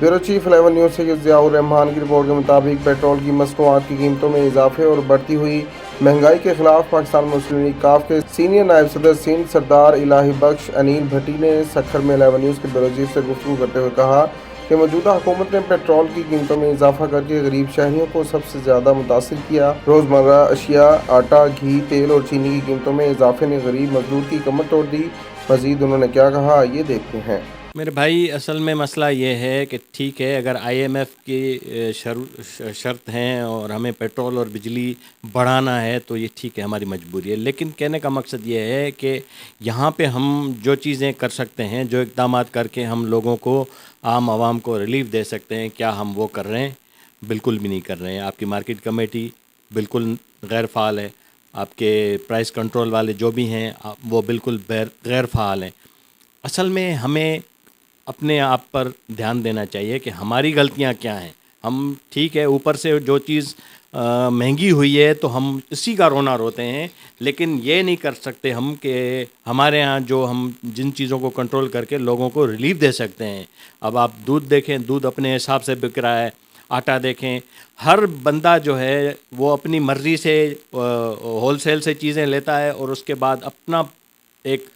Bureau chief 11 news سے ضیاء الرحمان کی report کے مطابق پیٹرول کی مصنوعات کی قیمتوں میں اضافے اور بڑھتی ہوئی مہنگائی کے خلاف پاکستان مسلم لیگ کاف کے سینئر نائب صدر سندھ سردار الہی بخش انیل بھٹی نے سکھر میں 11 نیوز کے بیورو چیف سے گفتگو کرتے ہوئے کہا کہ موجودہ حکومت نے پیٹرول کی قیمتوں میں اضافہ کر کے غریب شہریوں کو سب سے زیادہ متاثر کیا۔ روزمرہ اشیاء آٹا، گھی، تیل اور چینی کی قیمتوں میں اضافے نے غریب مزدور کی کمر توڑ دی۔ مزید انہوں نے کیا کہا، یہ دیکھتے ہیں۔ میرے بھائی، اصل میں مسئلہ یہ ہے کہ ٹھیک ہے، اگر آئی ایم ایف کی شرط ہیں اور ہمیں پیٹرول اور بجلی بڑھانا ہے تو یہ ٹھیک ہے، ہماری مجبوری ہے، لیکن کہنے کا مقصد یہ ہے کہ یہاں پہ ہم جو چیزیں کر سکتے ہیں، جو اقدامات کر کے ہم لوگوں کو، عام عوام کو ریلیف دے سکتے ہیں، کیا ہم وہ کر رہے ہیں؟ بالکل بھی نہیں کر رہے ہیں۔ آپ کی مارکیٹ کمیٹی بالکل غیر فعال ہے، آپ کے پرائس کنٹرول والے جو بھی ہیں وہ بالکل غیر فعال ہیں۔ اصل میں ہمیں اپنے آپ پر دھیان دینا چاہیے کہ ہماری غلطیاں کیا ہیں۔ ہم ٹھیک ہے، اوپر سے جو چیز مہنگی ہوئی ہے تو ہم اسی کا رونا روتے ہیں، لیکن یہ نہیں کر سکتے ہم کہ ہمارے ہاں جو ہم جن چیزوں کو کنٹرول کر کے لوگوں کو ریلیف دے سکتے ہیں۔ اب آپ دودھ دیکھیں، دودھ اپنے حساب سے بک رہا ہے، آٹا دیکھیں، ہر بندہ جو ہے وہ اپنی مرضی سے ہول سیل سے چیزیں لیتا ہے اور اس کے بعد اپنا ایک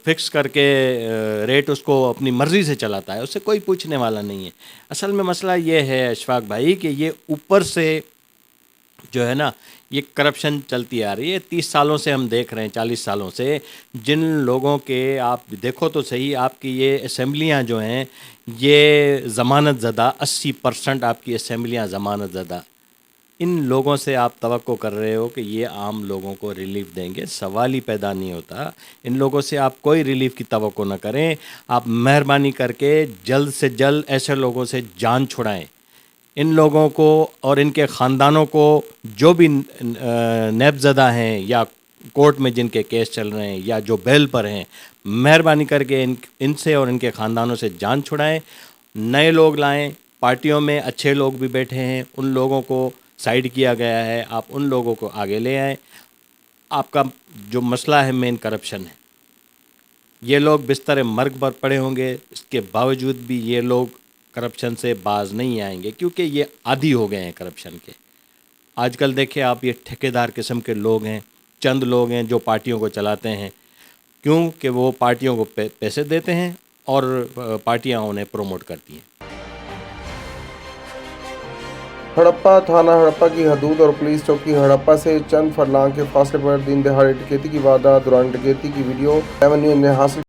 فکس کر کے ریٹ اس کو اپنی مرضی سے چلاتا ہے، اس سے کوئی پوچھنے والا نہیں ہے۔ اصل میں مسئلہ یہ ہے اشفاق بھائی کہ یہ اوپر سے جو ہے نا، یہ کرپشن چلتی آ رہی ہے 30 سالوں سے، ہم دیکھ رہے ہیں 40 سالوں سے۔ جن لوگوں کے آپ دیکھو تو صحیح، آپ کی یہ اسمبلیاں جو ہیں یہ ضمانت زدہ، 80% آپ کی اسمبلیاں ضمانت زدہ، ان لوگوں سے آپ توقع کر رہے ہو کہ یہ عام لوگوں کو ریلیف دیں گے؟ سوال ہی پیدا نہیں ہوتا۔ ان لوگوں سے آپ کوئی ریلیف کی توقع نہ کریں۔ آپ مہربانی کر کے جلد سے جلد ایسے لوگوں سے جان چھڑائیں۔ ان لوگوں کو اور ان کے خاندانوں کو، جو بھی نیب زدہ ہیں یا کورٹ میں جن کے کیس چل رہے ہیں یا جو بیل پر ہیں، مہربانی کر کے ان سے اور ان کے خاندانوں سے جان چھڑائیں۔ نئے لوگ لائیں، پارٹیوں میں اچھے لوگ بھی بیٹھے ہیں، ان لوگوں کو سائیڈ کیا گیا ہے، آپ ان لوگوں کو آگے لے آئیں۔ آپ کا جو مسئلہ ہے مین کرپشن ہے۔ یہ لوگ بستر مرگ پر پڑے ہوں گے، اس کے باوجود بھی یہ لوگ کرپشن سے باز نہیں آئیں گے، کیونکہ یہ عادی ہو گئے ہیں کرپشن کے۔ آج کل دیکھیں آپ، یہ ٹھیکیدار قسم کے لوگ ہیں، چند لوگ ہیں جو پارٹیوں کو چلاتے ہیں، کیونکہ وہ پارٹیوں کو پیسے دیتے ہیں اور پارٹیاں انہیں پروموٹ کرتی ہیں۔ ہڑپا تھانہ ہڑپا کی حدود اور پولیس چوکی ہڑپا سے چند فرلانگ کے فاصلے پر دن دہاڑے ڈکیتی کی واردات۔ دوران ڈکیتی کی ویڈیو 11 نیوز نے حاصل